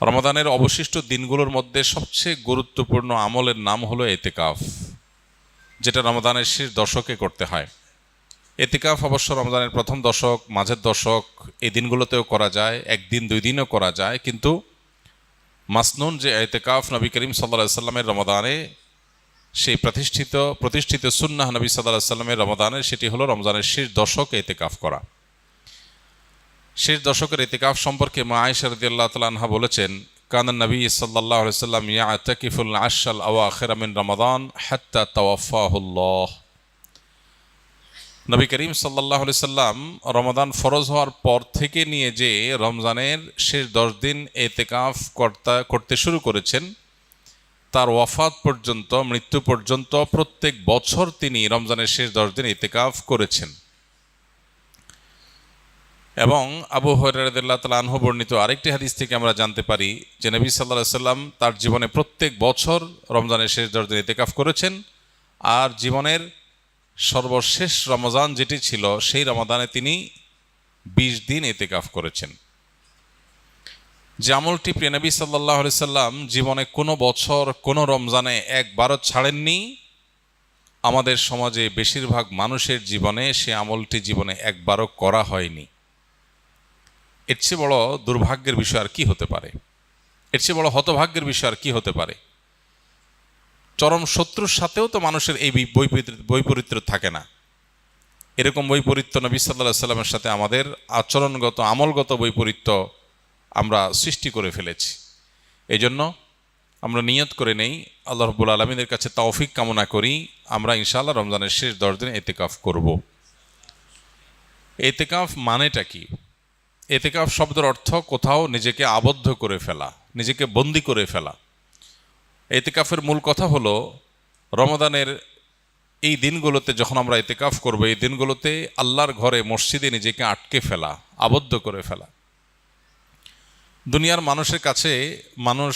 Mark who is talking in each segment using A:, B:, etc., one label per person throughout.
A: রমাদানের অবশিষ্ট দিনগুলোর মধ্যে সবচেয়ে গুরুত্বপূর্ণ আমলের নাম হলো এতেকাফ, যেটা রমাদানের শেষ দশকে করতে হয়। এতেকাফ অবশ্য রমজানের প্রথম দশক, মাঝের দশক, এই দিনগুলোতেও করা যায়, একদিন দুই দিনও করা যায়, কিন্তু মাসনুন যে এতেকাফ নবী করিম সাল্লাল্লাহু আলাইহি সাল্লামের রমাদানে, সেই প্রতিষ্ঠিত সুন্নাহ নবী সাল্লাল্লাহু আলাইহি সাল্লামের রমাদানে, সেটি হলো রমজানের শেষ দশকে এতেকাফ করা। শেষ দশকের ইতিকাফ সম্পর্কে মা আয়েশা রাদিয়াল্লাহু তাআলা আনহা বলেছেন, কানা নবী সাল্লাল্লাহু আলাইহি ওয়াসাল্লাম ইয়াতাকিফুল আশরাল আওয়াখির মিন রমাদান হাত্তা তাওয়াফাহুল্লাহ। নবী করিম সাল্লাল্লাহু আলাইহি সাল্লাম রমাদান ফরজ হওয়ার পর থেকে নিয়ে যে রমজানের শেষ 10 দিন ইতিকাফ করতে শুরু করেছেন, তার ওয়াফাত পর্যন্ত, মৃত্যু পর্যন্ত প্রত্যেক বছর তিনি রমজানের শেষ 10 দিন ইতিকাফ করেছেন। এবং আবু হুরায়রা রাদিয়াল্লাহু তাআলা আনহু বর্ণিত আরেকটি হাদিস থেকে আমরা জানতে পারি যে নবী সাল্লাল্লাহু আলাইহি সাল্লাম তার জীবনে প্রত্যেক বছর রমজানের শেষ 10 দিন ইতিকাফ করেছেন, আর জীবনের সর্বশেষ রমজান যেটি ছিল সেই রমাদানে তিনি 20 দিন ইতিকাফ করেছেন। যে আমলটি প্রিয় নবী সাল্লাল্লাহু আলাইহি সাল্লাম জীবনে কোনো বছর কোনো রমজানে একবারও ছাড়েননি, আমাদের সমাজে বেশিরভাগ মানুষের জীবনে সে আমলটি জীবনে একবারও করা হয়নি। এর চেয়ে বড় দুর্ভাগ্যের বিষয় আর কি হতে পারে? এর চেয়ে বড় হতভাগ্যের বিষয় আর কি হতে পারে? চরম শত্রুর সাথেও তো মানুষের এই বৈপরীত্য থাকে না। এরকম বৈপরীত্য নবী সাল্লাল্লাহু আলাইহি সাল্লামের সাথে আমাদের আচরণগত, আমলগত বৈপরীত্য আমরা সৃষ্টি করে ফেলেছি। এই জন্য আমরা নিয়ত করে নেই, আল্লাহ রাব্বুল আলামিনের কাছে তৌফিক কামনা করি, আমরা ইনশাআল্লাহ রমজানের শেষ 10 দিন ইতিকাফ করব। ইতিকাফ মানেটা কি? ইতিকাফ শব্দের অর্থ কোথাও নিজেকে আবদ্ধ করে ফেলা, নিজেকে বন্দি করে ফেলা। ইতিকাফের মূল কথা হলো রমাদানের এই দিনগুলোতে যখন আমরা ইতিকাফ করব, এই দিনগুলোতে আল্লাহর ঘরে, মসজিদে নিজেকে আটকে ফেলা, আবদ্ধ করে ফেলা। দুনিয়ার মানুষের কাছে মানুষ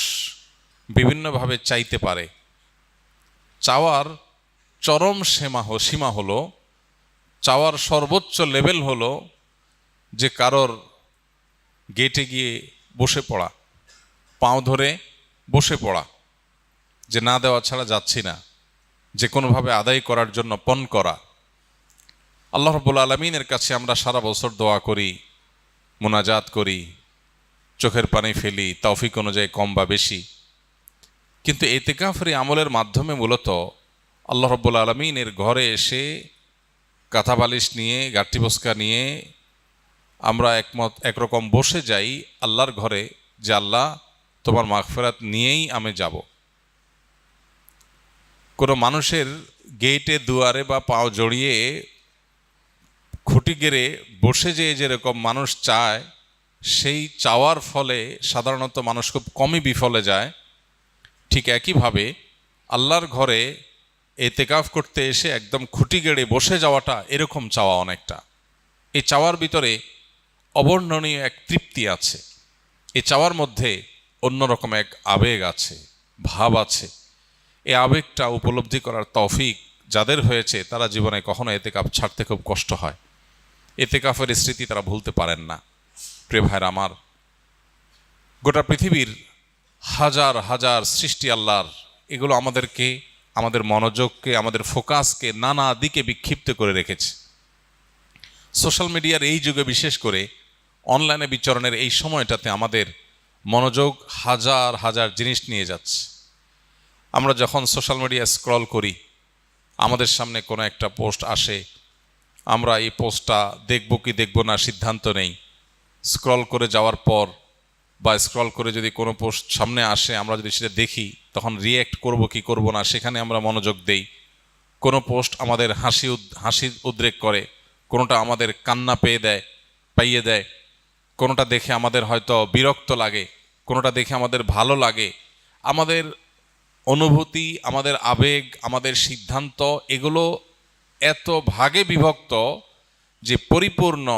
A: বিভিন্নভাবে চাইতে পারে। চাওয়ার চরম সীমা হলো, চাওয়ার সর্বোচ্চ লেভেল হলো যে কারোর গেটে গিয়ে বসে পড়া, পাঁও ধরে বসে পড়া, যে না দেওয়া ছাড়া যাচ্ছি না, যে কোনোভাবে আদায় করার জন্য পণ করা। আল্লাহ রাব্বুল আলামিনের কাছে আমরা সারা বছর দোয়া করি, মুনাজাত করি, চোখের পানি ফেলি, তৌফিক অনুযায়ী কম বা বেশি, কিন্তু ইতিকাফের আমলের মাধ্যমে মূলত আল্লাহ রাব্বুল আলামিনের ঘরে এসে কাঁথা বালিশ নিয়ে, গাট্টি বস্কা নিয়ে আমরা একরকম বসে যাই আল্লাহর ঘরে, যে আল্লাহ তোমার মাগফিরাত নিয়েই আমি যাব। কোনো মানুষের গেটে, দুয়ারে বা পাও জড়িয়ে খুঁটি গেড়ে বসে যেরকম মানুষ চায়, সেই চাওয়ার ফলে সাধারণত মানুষ খুব কমই বিফলে যায়। ঠিক একইভাবে আল্লাহর ঘরে ইতিকাফ করতে এসে একদম খুঁটি গেড়ে বসে যাওয়াটা এরকম চাওয়া অনেকটা। এই চাওয়ার ভিতরে অবর্ণনীয় এক তৃপ্তি আছে, এই চাওয়ার মধ্যে অন্যরকম এক আবেগ আছে, ভাব আছে। এই আবেগটা উপলব্ধি করার তৌফিক যাদের হয়েছে তারা জীবনে কখনো ইতিকাফ ছাড়তে খুব কষ্ট হয়, ইতিকাফের স্মৃতি তারা ভুলতে পারেন না। প্রিয় ভাইরা আমার, গোটা পৃথিবীর হাজার হাজার সৃষ্টি আল্লাহর, এগুলো আমাদেরকে, আমাদের মনোযোগকে, আমাদের ফোকাসকে নানা দিকে বিক্ষিপ্ত করে রেখেছে। সোশ্যাল মিডিয়ার এই যুগে, বিশেষ করে অনলাইনে বিচরণের এই সময়টাতে আমাদের মনোযোগ হাজার হাজার জিনিস নিয়ে যাচ্ছে। আমরা যখন সোশ্যাল মিডিয়া স্ক্রল করি, আমাদের সামনে কোনো একটা পোস্ট আসে, আমরা এই পোস্টটা দেখব কি দেখব না সিদ্ধান্ত নেই। স্ক্রল করে যাওয়ার পর বা স্ক্রল করে যদি কোনো পোস্ট সামনে আসে, আমরা যদি সেটা দেখি, তখন রিয়্যাক্ট করব কি করব না সেখানে আমরা মনোযোগ দেই। কোনো পোস্ট আমাদের হাসি উদ্রেক করে, কোনোটা আমাদের কান্না পাইয়ে দেয়, কোনোটা দেখে আমাদের হয়তো বিরক্ত লাগে, কোনোটা দেখে আমাদের ভালো লাগে। আমাদের অনুভূতি, আমাদের আবেগ, আমাদের সিদ্ধান্ত, এগুলো এত ভাগে বিভক্ত যে পরিপূর্ণ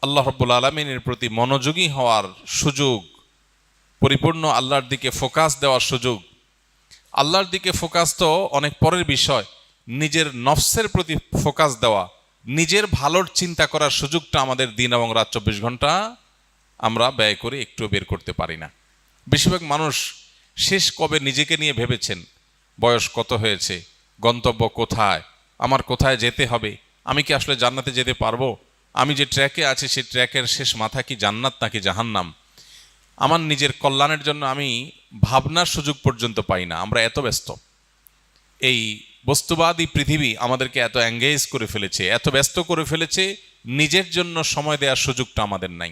A: আল্লাহ রাব্বুল আলামিনের প্রতি মনোযোগী হওয়ার সুযোগ, পরিপূর্ণ আল্লাহর দিকে ফোকাস দেওয়ার সুযোগ, আল্লাহর দিকে ফোকাস তো অনেক পরের বিষয়, নিজের নফসের প্রতি ফোকাস দেওয়া, নিজের ভালোর চিন্তা করার সুযোগটা আমাদের দিন এবং রাত 24 ঘন্টা আমরা ব্যয় করে একটু বের করতে পারি না। বেশিরভাগ মানুষ শেষ কবে নিজেকে নিয়ে ভেবেছেন? বয়স কত হয়েছে, গন্তব্য কোথায়, আমার কোথায় যেতে হবে, আমি কি আসলে জান্নাতে যেতে পারবো, আমি যে ট্র্যাকে আছি সেই ট্র্যাকের শেষ মাথা কি জান্নাত নাকি জাহান্নাম, আমার নিজের কল্যাণের জন্য আমি ভাবনার সুযোগ পর্যন্ত পাই না। আমরা এত ব্যস্ত, এই বস্তুবাদী পৃথিবী আমাদেরকে এত এঙ্গেজ করে ফেলেছে, এত ব্যস্ত করে ফেলেছে, নিজের জন্য সময় দেওয়ার সুযোগটা আমাদের নাই।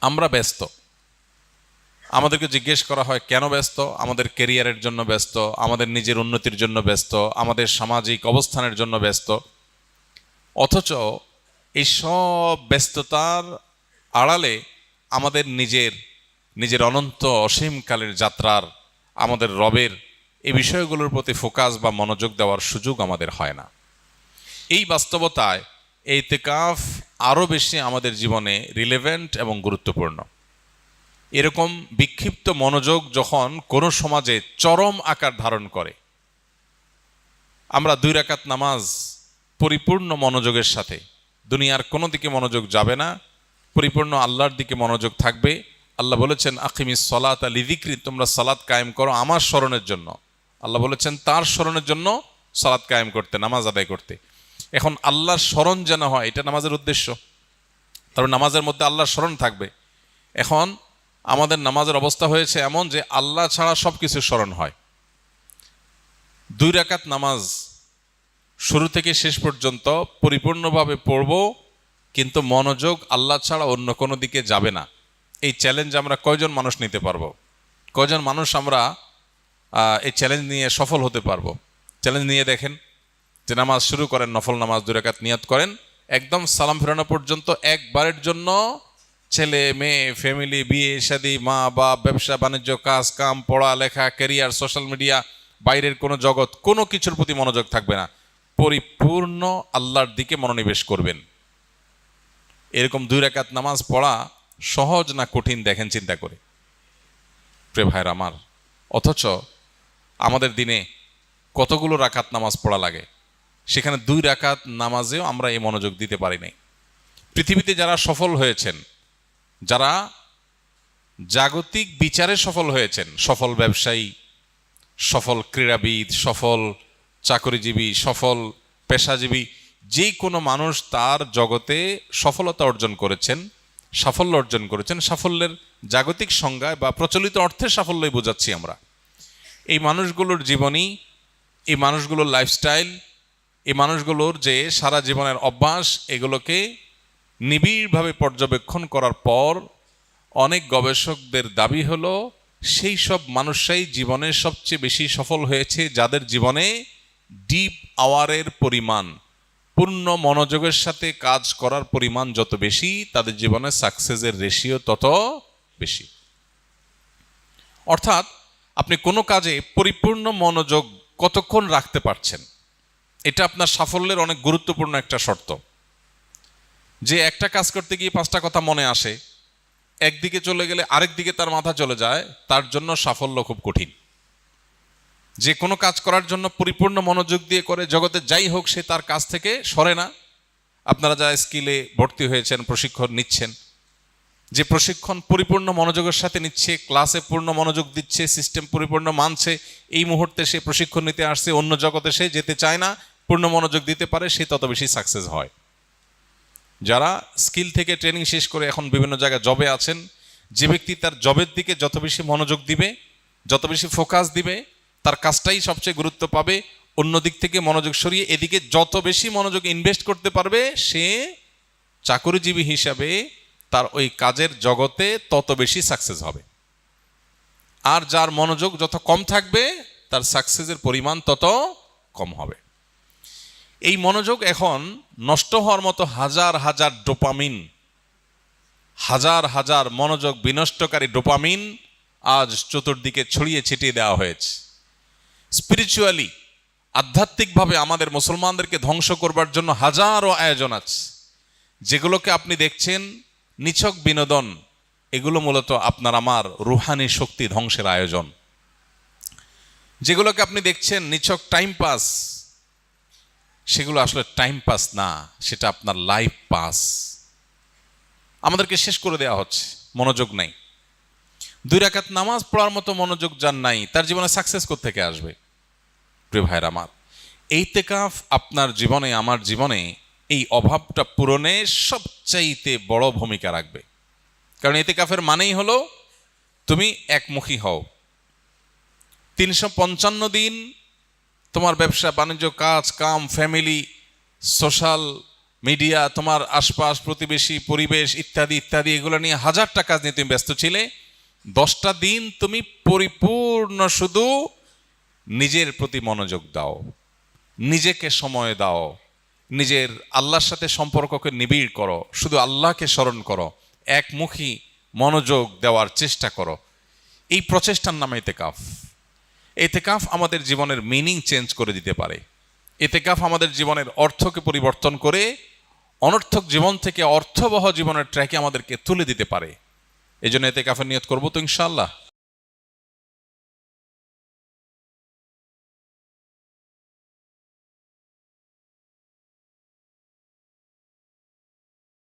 A: আমরা ব্যস্ত। আমাদেরকে জিজ্ঞেস করা হয় কেন ব্যস্ত? আমাদের কেরিয়ারের জন্য ব্যস্ত, আমাদের নিজের উন্নতির জন্য ব্যস্ত, আমাদের সামাজিক অবস্থানের জন্য ব্যস্ত। অথচ এই সব ব্যস্ততার আড়ালে আমাদের নিজের অনন্ত অসীমকালের যাত্রার, আমাদের রবের এই বিষয়গুলোর প্রতি ফোকাস বা মনোযোগ দেওয়ার সুযোগ আমাদের হয় না। এই বাস্তবতায় এই ইতিকাফ আরও বেশি আমাদের জীবনে রিলেভেন্ট এবং গুরুত্বপূর্ণ। এরকম বিক্ষিপ্ত মনোযোগ যখন কোনো সমাজে চরম আকার ধারণ করে, আমরা 2 রাকাত নামাজ পরিপূর্ণ মনোযোগের সাথে, দুনিয়ার কোনো দিকে মনোযোগ যাবে না, পরিপূর্ণ আল্লাহর দিকে মনোযোগ থাকবে। আল্লাহ বলেছেন আকিমিস সলাতা লিযিকরি, তোমরা সালাত কায়েম করো আমার স্মরণের জন্য। আল্লাহ বলেছেন তার স্মরণের জন্য সালাত কায়েম করতে, নামাজ আদায় করতে। এখন আল্লাহর স্মরণ যেন হয়, এটা নামাজের উদ্দেশ্য। তারপর নামাজের মধ্যে আল্লাহর স্মরণ থাকবে। এখন আমাদের নামাজের অবস্থা হয়েছে এমন যে আল্লাহ ছাড়া সব কিছু স্মরণ হয়। 2 রাকাত নামাজ শুরু থেকে শেষ পর্যন্ত পরিপূর্ণভাবে পড়ব, কিন্তু মনোযোগ আল্লাহ ছাড়া অন্য কোনো দিকে যাবে না। এই চ্যালেঞ্জ আমরা কয়জন মানুষ নিতে পারবো? কয়জন মানুষ আমরা এই চ্যালেঞ্জ নিয়ে সফল হতে পারবো? চ্যালেঞ্জ নিয়ে দেখেন যে নামাজ শুরু করেন, নফল নামাজ 2 রাকাত নিয়ত করেন, একদম সালাম ফেরানো পর্যন্ত একবারের জন্য ছেলে মেয়ে, ফ্যামিলি, বিয়ে শাদী, মা বাপ, ব্যবসা বাণিজ্য, কাজ কাম, পড়ালেখা, ক্যারিয়ার, সোশ্যাল মিডিয়া, বাইরের কোনো জগৎ, কোনো কিছুর প্রতি মনোযোগ থাকবে না, পরিপূর্ণ আল্লাহর দিকে মনোনিবেশ করবেন। এরকম 2 রাকাত নামাজ পড়া সহজ না কঠিন দেখেন চিন্তা করে, প্রিয় ভাইরা আমার। অথচ আমাদের দিনে কতগুলো রাকাত নামাজ পড়া লাগে, সেখানে 2 রাকাত নামাজেও আমরা এই মনোযোগ দিতে পারি নাই। পৃথিবীতে যারা সফল হয়েছেন, যারা জাগতিক বিচারে সফল হয়েছেন, সফল ব্যবসায়ী, সফল ক্রীড়াবিদ, সফল চাকরিজীবী, সফল পেশাজীবী, যে কোনো মানুষ তার জগতে সফলতা অর্জন করেছেন, সাফল্য অর্জন করেছেন। সাফল্যের জাগতিক সংজ্ঞায় বা প্রচলিত অর্থের সাফল্যই বোঝাচ্ছি আমরা। এই মানুষগুলোর জীবনী, এই মানুষগুলোর লাইফস্টাইল, এই মানুষগুলোর যে সারা জীবনের অভ্যাস, এগুলোকে নিবিড়ভাবে পর্যবেক্ষণ করার পর অনেক গবেষকদের দাবি হলো সেই সব মানুষরাই জীবনে সবচেয়ে বেশি সফল হয়েছে যাদের জীবনে ডিপ আওয়ারের পরিমাণ, পূর্ণ মনোযোগের সাথে কাজ করার পরিমাণ যত বেশি, তাদের জীবনে সাকসেসের রেশিও তত বেশি। অর্থাৎ আপনি কোনো কাজে পরিপূর্ণ মনোযোগ কতক্ষণ রাখতে পারছেন, এটা আপনার সাফল্যের অনেক গুরুত্বপূর্ণ একটা শর্ত। যে একটা কাজ করতে গিয়ে 5টা কথা মনে আসে, একদিকে চলে গেলে আরেক দিকে তার মাথা চলে যায়, তার জন্য সাফল্য খুব কঠিন। যে কোনো কাজ করার জন্য পরিপূর্ণ মনোযোগ দিয়ে করে, জগতে যাই হোক সে তার কাজ থেকে সরে না। আপনারা যারা স্কিলে ভর্তি হয়েছেন, প্রশিক্ষণ নিচ্ছেন, যে প্রশিক্ষণ পরিপূর্ণ মনোযোগের সাথে নিচ্ছে, ক্লাসে পূর্ণ মনোযোগ দিচ্ছে, সিস্টেম পরিপূর্ণ মানছে, এই মুহূর্তে সে প্রশিক্ষণ নিতে আসছে, অন্য জগতে সে যেতে চায় না, পূর্ণ মনোযোগ দিতে পারে, সে তত বেশি সাকসেস হয়। যারা স্কিল থেকে ট্রেনিং শেষ করে এখন বিভিন্ন জায়গায় জবে আছেন, যে ব্যক্তি তার জবের দিকে যত বেশি মনোযোগ দিবে, যত বেশি ফোকাস দিবে, তার কাজটাই সবচেয়ে গুরুত্ব পাবে, অন্য দিক থেকে মনোযোগ সরিয়ে এদিকে যত বেশি মনোযোগ ইনভেস্ট করতে পারবে, সে চাকরিজীবী হিসাবে তার ওই কাজের জগতে তত বেশি সাকসেস হবে। আর যার মনোযোগ যত কম থাকবে, তার সাকসেসের পরিমাণ তত কম হবে। এই মনোযোগ এখন নষ্ট হওয়ার মতো হাজার হাজার ডোপামিন, হাজার হাজার মনোযোগ বিনষ্টকারী ডোপামিন আজ চতুর্দিকে ছড়িয়ে ছিটিয়ে দেওয়া হয়েছে। স্পিরিচুয়ালি, আধ্যাত্মিকভাবে আমাদের মুসলমানদেরকে ধ্বংস করবার জন্য হাজারো আয়োজন আছে। যেগুলোকে আপনি দেখছেন নিছক বিনোদন, এগুলো মূলত আপনার আমার রুহানি শক্তি ধ্বংসের আয়োজন। যেগুলোকে আপনি দেখছেন নিছক টাইম পাস, সেগুলো আসলে টাইম পাস না, সেটা আপনার লাইফ পাস। আমাদেরকে শেষ করে দেওয়া হচ্ছে, মনোযোগ নাই। 2 রাকাত নামাজ পড়ার মতো মনোযোগ যার নাই, তার জীবনে সাকসেস কোত্থেকে আসবে? প্রিয় ভাইরা আমার, ইতিকাফ আপনার জীবনে, আমার জীবনে এই অভাবটা পূরণে সবচাইতে বড় ভূমিকা রাখবে। কারণ ইতিকাফের মানেই হলো তুমি একমুখী হও। 355 দিন তোমার ব্যবসা বাণিজ্য, কাজ কাম, ফ্যামিলি, সোশ্যাল মিডিয়া, তোমার আশপাশ, প্রতিবেশী, পরিবেশ ইত্যাদি ইত্যাদি, এগুলো নিয়ে হাজারটা কাজ নিয়ে তুমি ব্যস্ত ছিলে। 10টা দিন তুমি পরিপূর্ণ শুধু নিজের প্রতি মনোযোগ দাও, নিজেকে সময় দাও, নিজের আল্লাহর সাথে সম্পর্ককে নিবিড় করো, শুধু আল্লাহকে স্মরণ করো, একমুখী মনোযোগ দেওয়ার চেষ্টা করো। এই প্রচেষ্টার নাম ইতিকাফ। ইতিকাফ আমাদের জীবনের মিনিং চেঞ্জ করে দিতে পারে। ইতিকাফ আমাদের জীবনের অর্থকে পরিবর্তন করে অনর্থক জীবন থেকে অর্থবহ জীবনের ট্র্যাকে আমাদেরকে তুলে দিতে পারে। এই জন্য ইতিকাফের নিয়ত করবো তো ইনশাআল্লাহ।